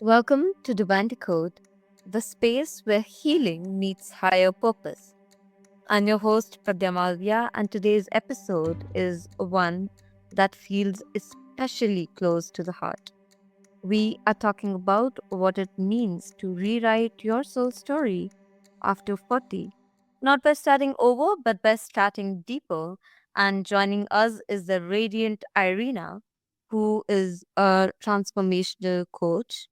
Welcome to Divine Decode, the space where healing meets higher purpose. I'm your host, Pragya, and today's episode is one that feels especially close to the heart. We are talking about what it means to rewrite your soul story after 40, not by starting over, but by starting deeper. And joining us is the radiant Irina, who is a transformational coach,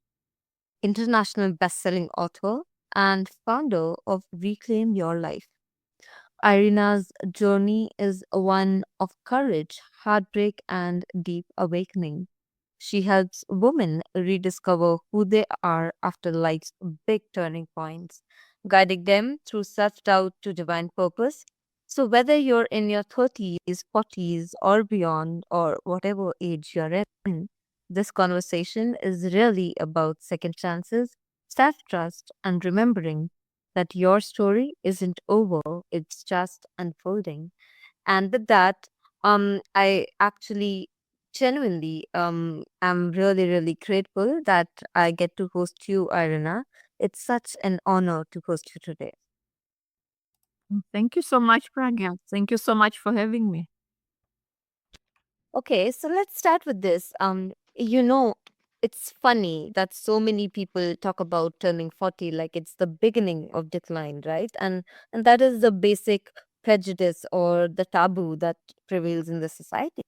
international best-selling author, and founder of Reclaim Your Life. Irina's journey is one of courage, heartbreak, and deep awakening. She helps women rediscover who they are after life's big turning points, guiding them through self doubt to divine purpose. So, whether you're in your 30s, 40s, or beyond, or whatever age you're in, this conversation is really about second chances, self trust, and remembering that your story isn't over, it's just unfolding. And with that, I actually genuinely am really grateful that I get to host you, Irina. It's such an honor to host you today. Thank you so much, Pragya. Thank you so much for having me. Okay, so let's start with this. It's funny that so many people talk about turning 40 like it's the beginning of decline, right? And that is the basic prejudice or the taboo that prevails in the society.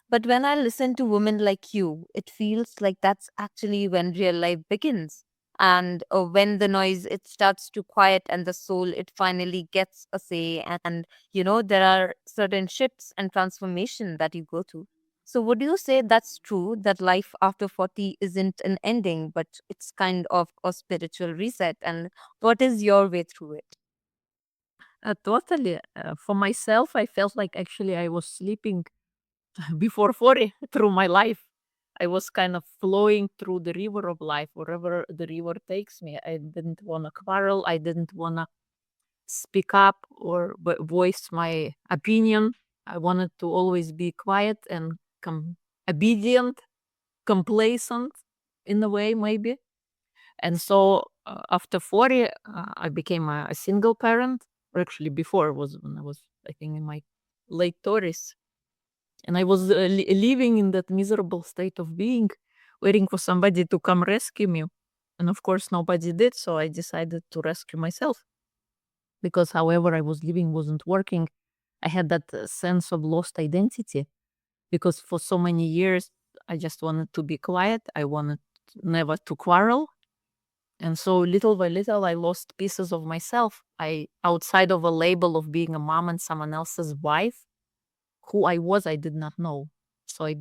But when I listen to women like you, it feels like that's actually when real life begins. And when the noise it starts to quiet and the soul it finally gets a say, and there are certain shifts and transformation that you go through. So would you say that's true, that life after 40 isn't an ending, but it's kind of a spiritual reset? And what is your way through it? Totally. For myself, I felt like actually I was sleeping before 40 through my life. I was kind of flowing through the river of life, wherever the river takes me. I didn't want to quarrel. I didn't want to speak up or voice my opinion. I wanted to always be quiet and obedient, complacent in a way, maybe. And so after 40, I became a single parent. Or actually, before was when I was, I think, in my late 30s. And I was living in that miserable state of being, waiting for somebody to come rescue me. And of course, nobody did. So I decided to rescue myself because however I was living wasn't working. I had that sense of lost identity because for so many years, I just wanted to be quiet. I wanted never to quarrel. And so little by little, I lost pieces of myself. Outside of a label of being a mom and someone else's wife, who I was, I did not know. So I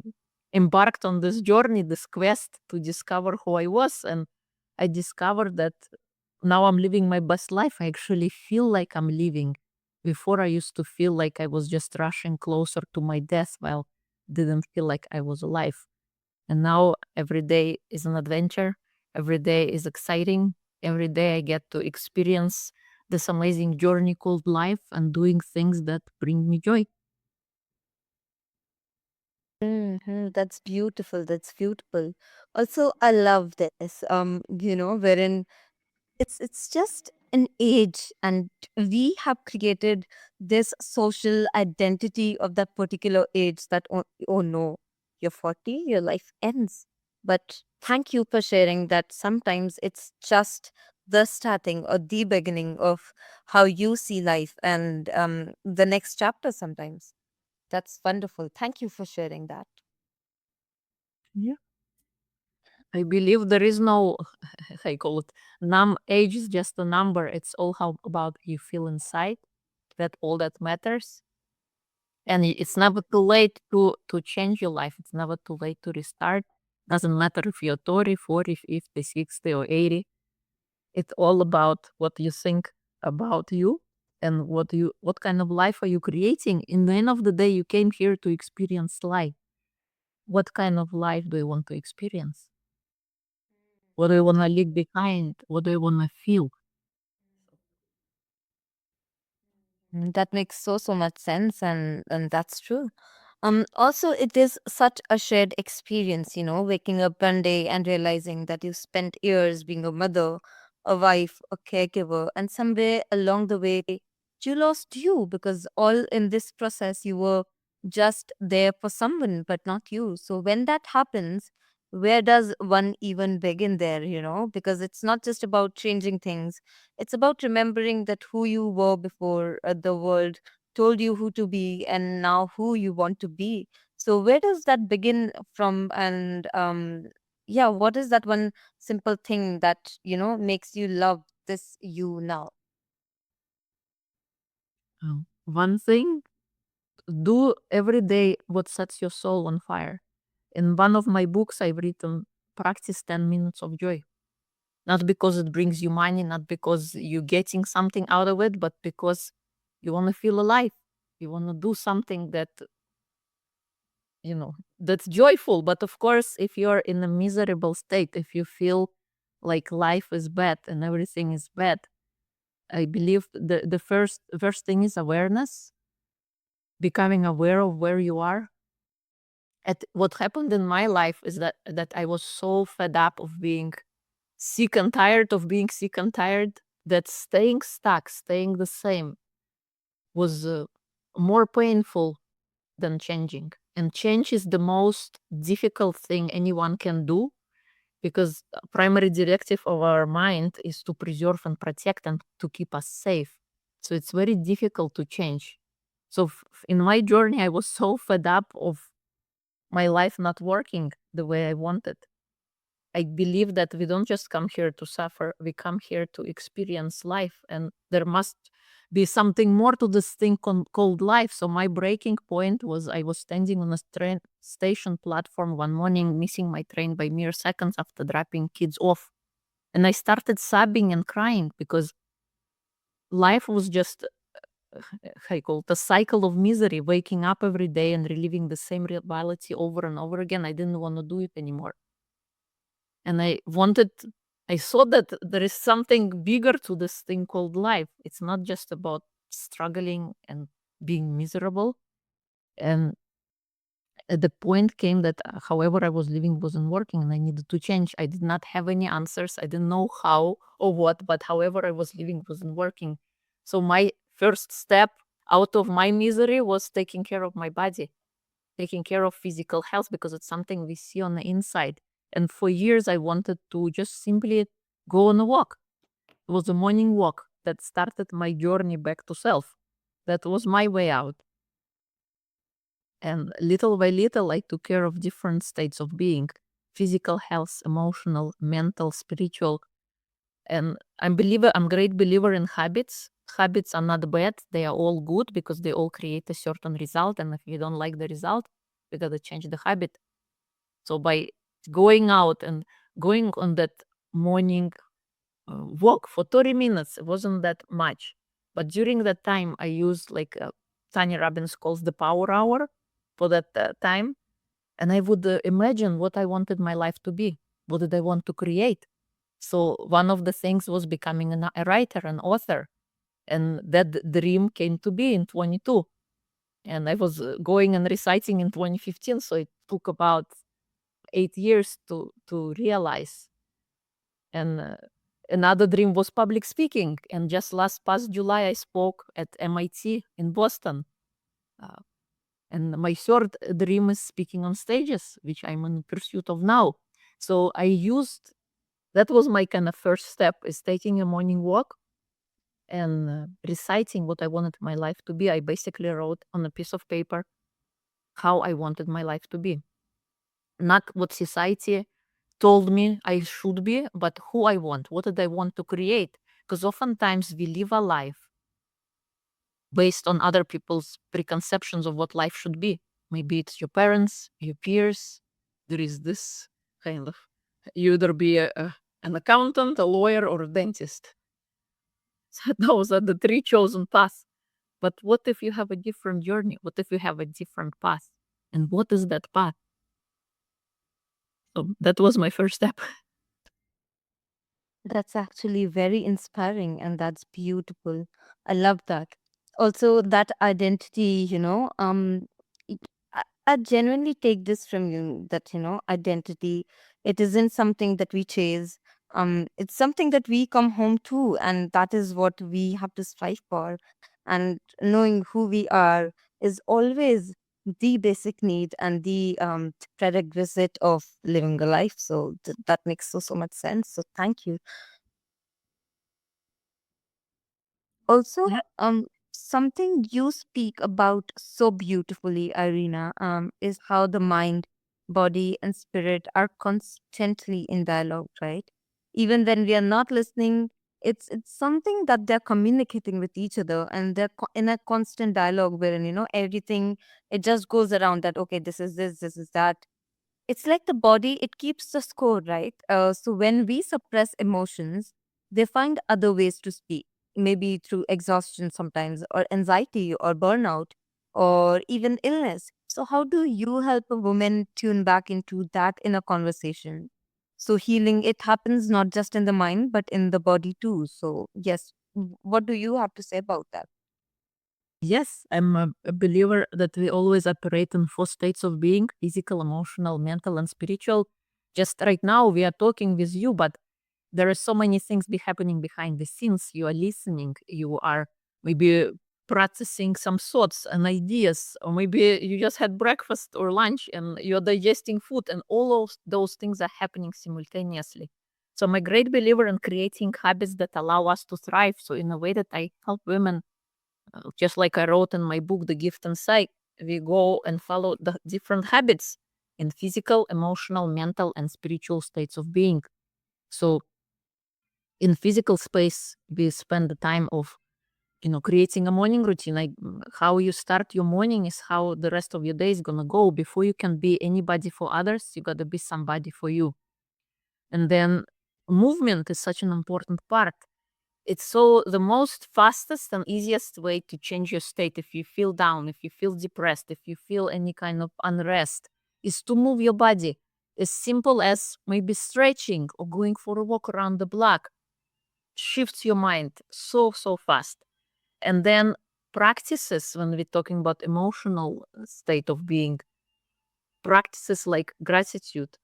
embarked on this journey, this quest to discover who I was. And I discovered that now I'm living my best life. I actually feel like I'm living. Before I used to feel like I was just rushing closer to my death while didn't feel like I was alive. And now every day is an adventure. Every day is exciting. Every day I get to experience this amazing journey called life and doing things that bring me joy. That's beautiful. That's beautiful. Also, I love this. Wherein it's just an age, and we have created this social identity of that particular age that oh no, you're 40, your life ends. But thank you for sharing that sometimes it's just the starting or the beginning of how you see life and the next chapter sometimes. That's wonderful. Thank you for sharing that. Yeah. I believe there is no, I call it, age is just a number. It's all how about you feel inside. That all that matters. And it's never too late to change your life. It's never too late to restart. Doesn't matter if you're 30, 40, 50, 60, or 80. It's all about what you think about you and what kind of life are you creating. In the end of the day, you came here to experience life. What kind of life do you want to experience? What do you want to leave behind? What do you want to feel? That makes so much sense, and that's true. Also, it is such a shared experience, waking up one day and realizing that you spent years being a mother, a wife, a caregiver, and somewhere along the way, you lost you because all in this process, you were just there for someone, but not you. So, when that happens, where does one even begin there, Because it's not just about changing things, it's about remembering that who you were before the world told you who to be and now who you want to be. So where does that begin from? And yeah, what is that one simple thing that makes you love this you now? One thing, do every day what sets your soul on fire. In one of my books, I've written practice 10 minutes of joy. Not because it brings you money, not because you're getting something out of it, but because you want to feel alive. You want to do something that, that's joyful. But of course, if you're in a miserable state, if you feel like life is bad and everything is bad, I believe the first thing is awareness, becoming aware of where you are. At what happened in my life is that I was so fed up of being sick and tired of being sick and tired that staying stuck, staying the same was more painful than changing. And change is the most difficult thing anyone can do because primary directive of our mind is to preserve and protect and to keep us safe. So it's very difficult to change. So in my journey, I was so fed up of my life not working the way I wanted. I believe that we don't just come here to suffer, we come here to experience life, and there must be something more to this thing called life. So, my breaking point was I was standing on a train station platform one morning, missing my train by mere seconds after dropping kids off. And I started sobbing and crying because life was just, how you call it, a cycle of misery, waking up every day and reliving the same reality over and over again. I didn't want to do it anymore. And I saw that there is something bigger to this thing called life. It's not just about struggling and being miserable. And the point came that however I was living wasn't working and I needed to change. I did not have any answers. I didn't know how or what, but however I was living wasn't working. So my first step out of my misery was taking care of my body, taking care of physical health because it's something we see on the inside. And for years, I wanted to just simply go on a walk. It was a morning walk that started my journey back to self. That was my way out. And little by little, I took care of different states of being: physical health, emotional, mental, spiritual. And I'm great believer in habits. Habits are not bad. They are all good because they all create a certain result. And if you don't like the result, we got to change the habit. So by going out and going on that morning walk for 30 minutes, it wasn't that much. But during that time, I used like Tanya Robbins calls the power hour for that time. And I would imagine what I wanted my life to be. What did I want to create? So one of the things was becoming a writer, an author. And that dream came to be in 22. And I was going and reciting in 2015. So it took about 8 years to realize. And another dream was public speaking. And just last past July, I spoke at MIT in Boston. Uh, and my third dream is speaking on stages, which I'm in pursuit of now. So I used that was my kind of first step is taking a morning walk and reciting what I wanted my life to be. I basically wrote on a piece of paper how I wanted my life to be, not what society told me I should be, but who I want. What did I want to create? Because oftentimes we live a life based on other people's preconceptions of what life should be. Maybe it's your parents, your peers. There is this kind of you either be an accountant, a lawyer, or a dentist. So those are the three chosen paths. But what if you have a different journey? What if you have a different path? And what is that path? So that was my first step. That's actually very inspiring and that's beautiful. I love that. Also, that identity, I genuinely take this from you that, identity, it isn't something that we chase. It's something that we come home to, and that is what we have to strive for. And knowing who we are is always the basic need and the prerequisite of living a life. So that makes so much sense. So thank you. Also, Yeah. something you speak about so beautifully, Irina, is how the mind, body, and spirit are constantly in dialogue, right? Even when we are not listening, it's something that they're communicating with each other, and they're in a constant dialogue wherein everything, it just goes around that. Okay, this is that. It's like the body, it keeps the score, right? So when we suppress emotions, they find other ways to speak, maybe through exhaustion sometimes, or anxiety, or burnout, or even illness. So, how do you help a woman tune back into that inner conversation? So, healing, it happens not just in the mind, but in the body too. So, yes, what do you have to say about that? Yes, I'm a believer that we always operate in four states of being: physical, emotional, mental, and spiritual. Just right now, we are talking with you, but there are so many things be happening behind the scenes. You are listening, you are maybe processing some thoughts and ideas, or maybe you just had breakfast or lunch and you're digesting food, and all of those things are happening simultaneously. So I'm a great believer in creating habits that allow us to thrive. So in a way that I help women, just like I wrote in my book, The Gift Inside, we go and follow the different habits in physical, emotional, mental, and spiritual states of being. So in physical space, we spend the time of creating a morning routine. How you start your morning is how the rest of your day is gonna go. Before you can be anybody for others, you gotta be somebody for you. And then movement is such an important part. It's so the most fastest and easiest way to change your state. If you feel down, if you feel depressed, if you feel any kind of unrest, is to move your body. As simple as maybe stretching or going for a walk around the block shifts your mind so fast. And then practices, when we're talking about emotional state of being, practices like gratitude.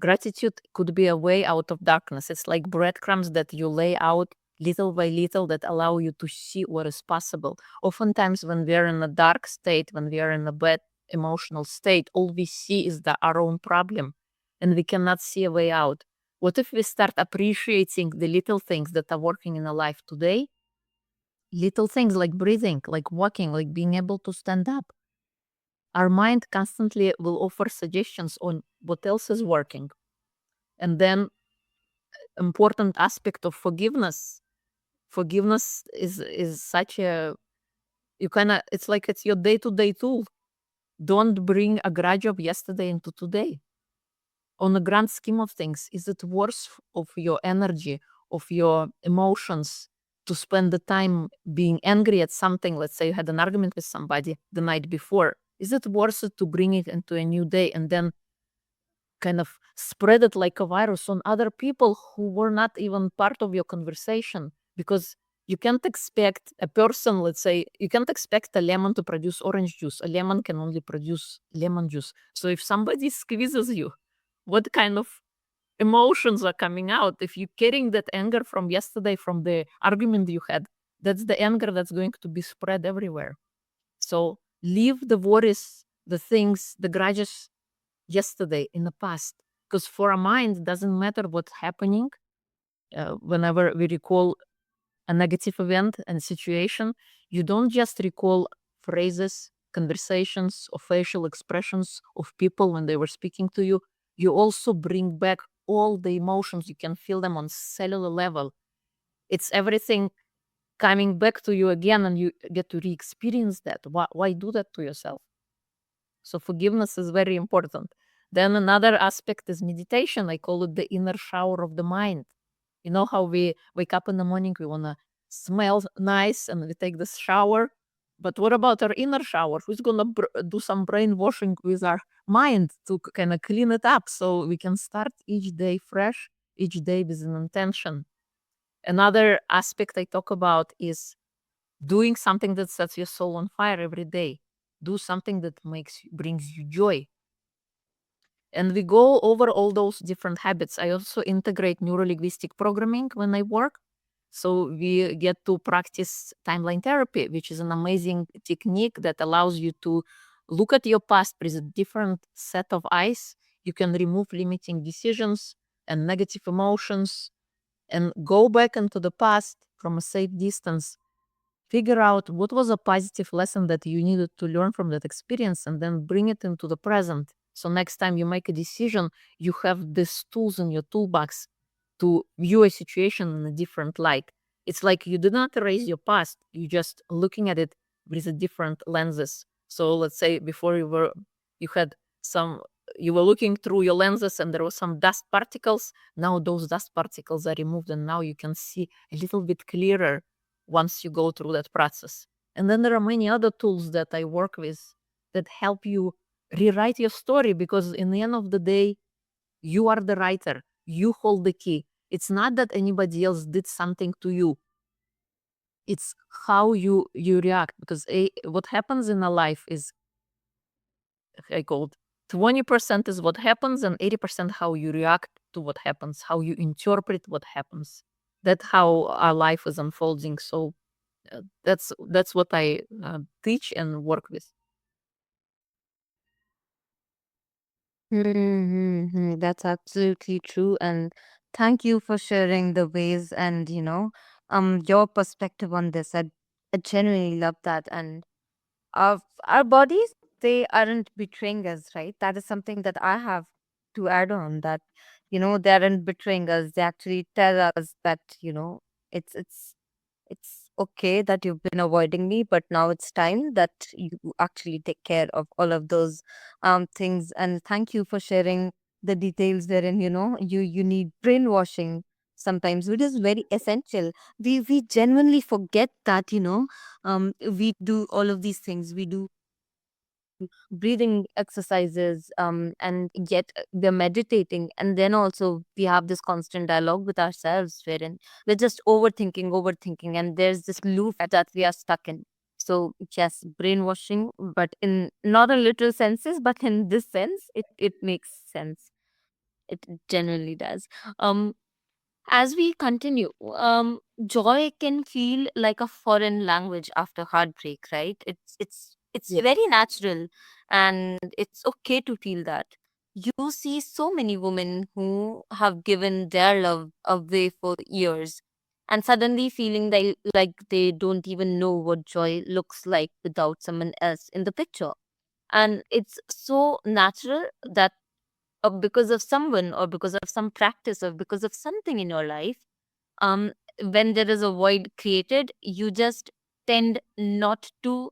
Gratitude could be a way out of darkness. It's like breadcrumbs that you lay out little by little that allow you to see what is possible. Oftentimes, when we are in a dark state, when we are in a bad emotional state, all we see is our own problem and we cannot see a way out. What if we start appreciating the little things that are working in our life today? Little things like breathing, like walking, like being able to stand up. Our mind constantly will offer suggestions on what else is working. And then important aspect of forgiveness. Forgiveness is such a you kind of it's like it's your day-to-day tool. Don't bring a grudge of yesterday into today. On the grand scheme of things, is it worth of your energy, of your emotions, to spend the time being angry at something? Let's say you had an argument with somebody the night before. Is it worth it to bring it into a new day and then kind of spread it like a virus on other people who were not even part of your conversation? Because you can't expect a person, let's say, you can't expect a lemon to produce orange juice. A lemon can only produce lemon juice. So if somebody squeezes you, what kind of emotions are coming out? If you're carrying that anger from yesterday, from the argument you had, that's the anger that's going to be spread everywhere. So leave the worries, the things, the grudges yesterday in the past. Because for a mind, it doesn't matter what's happening. Whenever we recall a negative event and situation, you don't just recall phrases, conversations, or facial expressions of people when they were speaking to you. You also bring back all the emotions. You can feel them on cellular level. It's everything coming back to you again, and you get to re-experience that. Why do that to yourself? So forgiveness is very important. Then another aspect is meditation. I call it the inner shower of the mind. You know how we wake up in the morning, we want to smell nice and we take this shower. But what about our inner shower? Who's going to do some brainwashing with our mind to kind of clean it up so we can start each day fresh, each day with an intention? Another aspect I talk about is doing something that sets your soul on fire every day. do something that brings you joy. And we go over all those different habits. I also integrate neuro-linguistic programming when I work. So we get to practice timeline therapy, which is an amazing technique that allows you to look at your past with a different set of eyes. You can remove limiting decisions and negative emotions and go back into the past from a safe distance. Figure out what was a positive lesson that you needed to learn from that experience and then bring it into the present. So next time you make a decision, you have these tools in your toolbox to view a situation in a different light. It's like you did not erase your past, you just looking at it with a different lenses. So let's say before you had some you were looking through your lenses and there was some dust particles. Now those dust particles are removed and now you can see a little bit clearer once you go through that process. And then there are many other tools that I work with that help you rewrite your story, because in the end of the day, you are the writer. You hold the key. It's not that anybody else did something to you. It's how you react, because what happens in a life is, I called 20% is what happens and 80% how you react to what happens, how you interpret what happens. That's how our life is unfolding. So that's what I teach and work with. That's absolutely true. And thank you for sharing the ways and, your perspective on this. I genuinely love that. And our bodies, they aren't betraying us, right? That is something that I have to add on, that, they aren't betraying us. They actually tell us that, it's okay that you've been avoiding me, but now it's time that you actually take care of all of those things. And thank you for sharing the details wherein, you need brainwashing sometimes, which is very essential. We genuinely forget that, we do all of these things. We do breathing exercises, and yet we're meditating, and then also we have this constant dialogue with ourselves wherein we're just overthinking, and there's this loop that we are stuck in. So yes, brainwashing, but in not a literal senses, but in this sense, it makes sense. It genuinely does. um as we continue, joy can feel like a foreign language after heartbreak, right? It's Yeah. very natural, and it's okay to feel that. You see so many women who have given their love away for years, and suddenly feeling like they don't even know what joy looks like without someone else in the picture. And it's so natural that, because of someone, or because of some practice, or because of something in your life, um when there is a void created, you just tend not to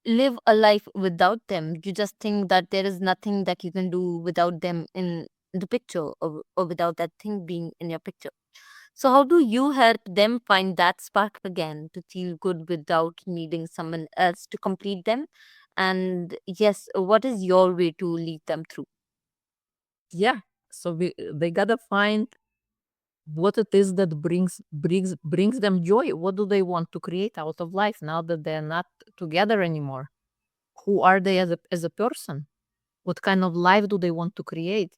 live a life without them. You just think that there is nothing that you can do without them in the picture, or without that thing being in your picture. So how do you help them find that spark again, to feel good without needing someone else to complete them? And yes, what is your way to lead them through? Yeah. So they gotta find what it is that brings them joy. What do they want to create out of life now that they're not together anymore? Who are they as a person? What kind of life do they want to create?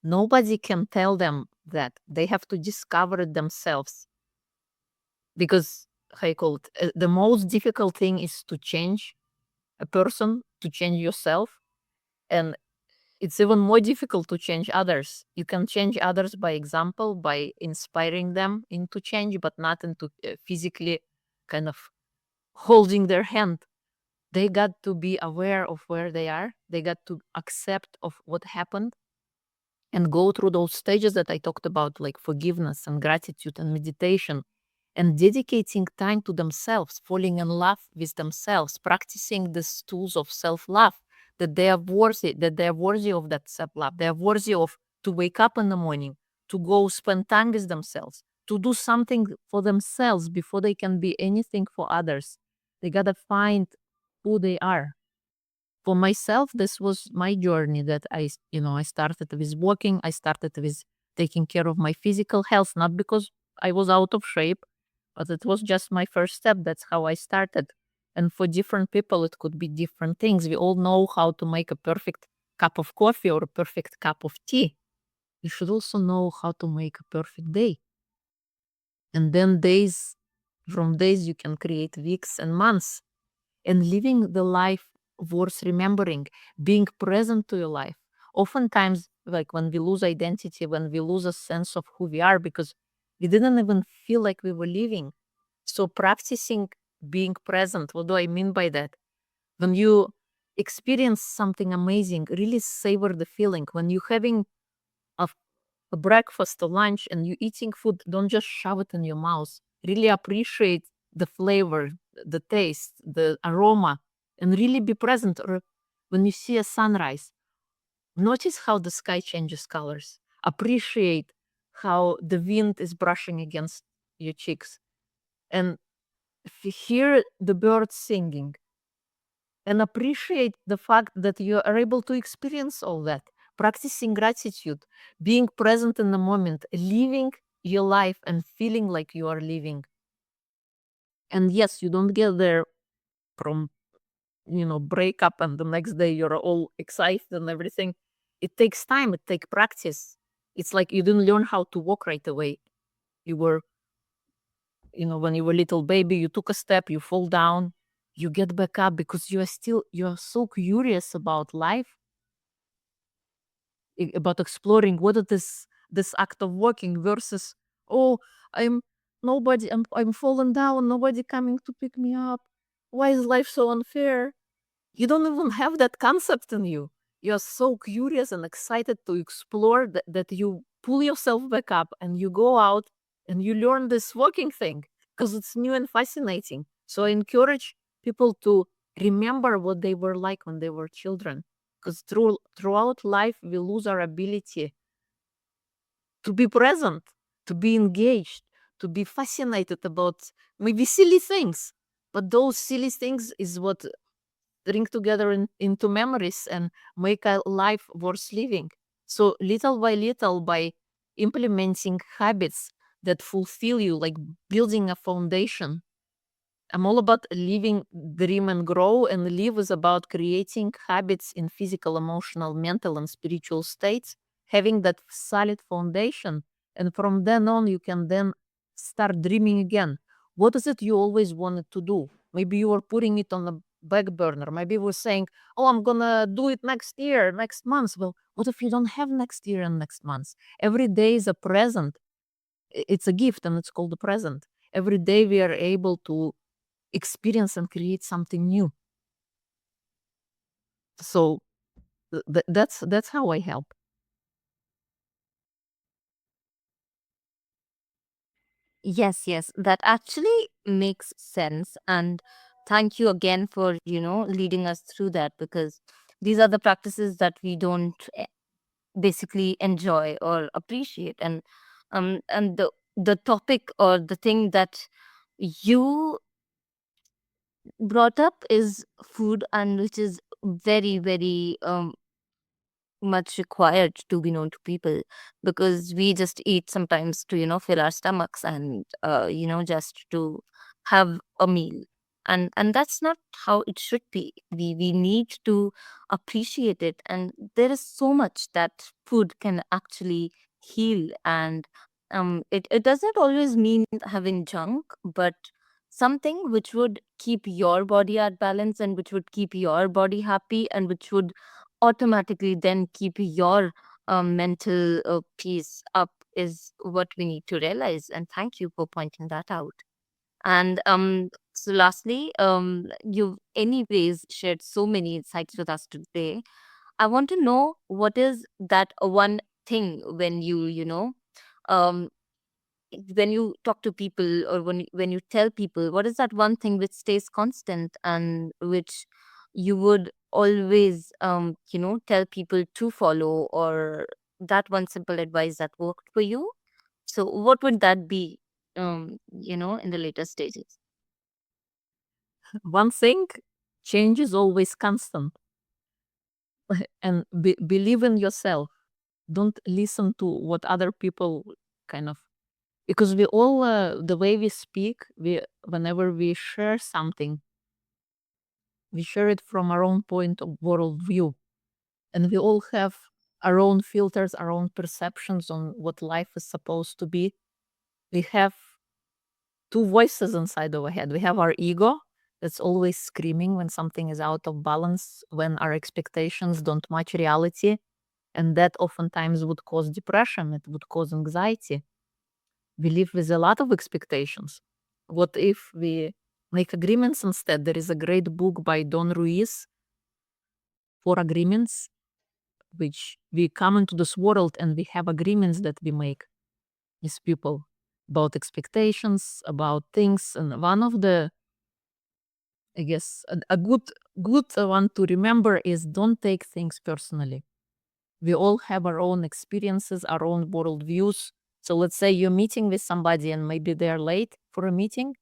Nobody can tell them that. They have to discover it themselves. Because I call it, the most difficult thing is to change a person, to change yourself. And it's even more difficult to change others. You can change others by example, by inspiring them into change, but not into physically kind of holding their hand. They got to be aware of where they are. They got to accept of what happened and go through those stages that I talked about, like forgiveness and gratitude and meditation, and dedicating time to themselves, falling in love with themselves, practicing these tools of self-love, that they are worthy of that self-love. They are worthy of to wake up in the morning, to go spend time with themselves, to do something for themselves before they can be anything for others. They gotta find who they are. For myself, this was my journey that I started with walking. I started with taking care of my physical health, not because I was out of shape, but it was just my first step. That's how I started. And for different people, it could be different things. We all know how to make a perfect cup of coffee or a perfect cup of tea. You should also know how to make a perfect day. And then from days, you can create weeks and months. And living the life worth remembering, being present to your life. Oftentimes, like when we lose identity, when we lose a sense of who we are, because we didn't even feel like we were living. So practicing being present, what do I mean by that? When you experience something amazing, really savor the feeling. When you're having a, a breakfast or lunch and you're eating food, don't just shove it in your mouth. Really appreciate the flavor, the taste, the aroma, and really be present. Or when you see a sunrise, notice how the sky changes colors. Appreciate how the wind is brushing against your cheeks. And if you hear the birds singing, and appreciate the fact that you are able to experience all that. Practicing gratitude, being present in the moment, living your life and feeling like you are living. And yes, you don't get there from, break up and the next day you're all excited and everything. It takes time, it takes practice. It's like you didn't learn how to walk right away. You were, when you were a little baby, you took a step, you fall down, you get back up because you're so curious about life, about exploring what is this act of walking versus, oh, I'm I'm falling down, nobody coming to pick me up, why is life so unfair? You don't even have that concept in you. You're so curious and excited to explore that you pull yourself back up and you go out and you learn this walking thing because it's new and fascinating. So I encourage people to remember what they were like when they were children, because throughout life we lose our ability to be present, to be engaged, to be fascinated about maybe silly things. But those silly things is what string together into memories and make a life worth living. So little by little, by implementing habits that fulfill you, like building a foundation. I'm all about living, dream, and grow. And live is about creating habits in physical, emotional, mental, and spiritual states, having that solid foundation. And from then on, you can then start dreaming again. What is it you always wanted to do? Maybe you were putting it on the back burner. Maybe you were saying, oh, I'm going to do it next year, next month. Well, what if you don't have next year and next month? Every day is a present. It's a gift and it's called the present. Every day we are able to experience and create something new. So that's how I help. Yes, yes, that actually makes sense. And thank you again for, leading us through that, because these are the practices that we don't basically enjoy or appreciate. And the topic or the thing that you brought up is food, and which is very, very much required to be known to people, because we just eat sometimes to fill our stomachs, and just to have a meal, and that's not how it should be. We need to appreciate it, and there is so much that food can actually heal. And it doesn't always mean having junk, but something which would keep your body at balance, and which would keep your body happy, and which would automatically then keep your mental peace up, is what we need to realize. And thank you for pointing that out. And so lastly, you've anyways shared so many insights with us today. I want to know, what is that one thing when um when you talk to people, or when you tell people, what is that one thing which stays constant, and which you would always tell people to follow, or that one simple advice that worked for you? So what would that be, in the later stages? One thing, change is always constant. And believe in yourself. Don't listen to what other people kind of, because we all, the way we speak, we whenever we share something, We share it from our own point of worldview. And we all have our own filters, our own perceptions on what life is supposed to be. We have two voices inside of our head. We have our ego that's always screaming when something is out of balance, when our expectations don't match reality. And that oftentimes would cause depression, it would cause anxiety. We live with a lot of expectations. What if we make agreements instead? There is a great book by Don Ruiz, Four Agreements, which we come into this world and we have agreements that we make with people about expectations, about things. And one of the, I guess, a good one to remember is don't take things personally. We all have our own experiences, our own worldviews. So let's say you're meeting with somebody and maybe they're late for a meeting.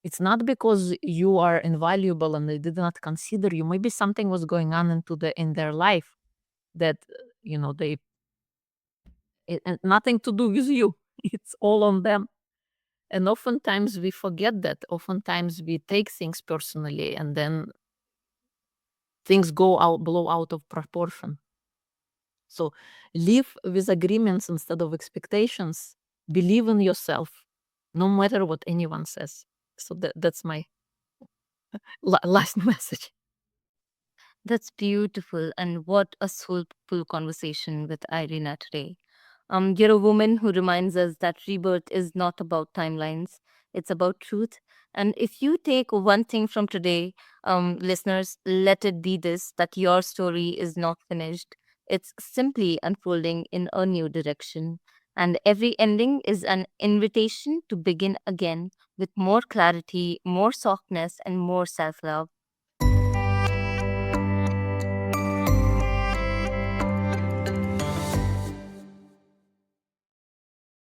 It's not because you are invaluable and they did not consider you. Maybe something was going on in their life that they and nothing to do with you. It's all on them. And oftentimes we forget that. Oftentimes we take things personally and then things blow out of proportion. So live with agreements instead of expectations. Believe in yourself, no matter what anyone says. So that's my last message. That's beautiful. And what a soulful conversation with Irina today. You're a woman who reminds us that rebirth is not about timelines, it's about truth. And if you take one thing from today, listeners, let it be this, that your story is not finished. It's simply unfolding in a new direction. And every ending is an invitation to begin again with more clarity, more softness, and more self love.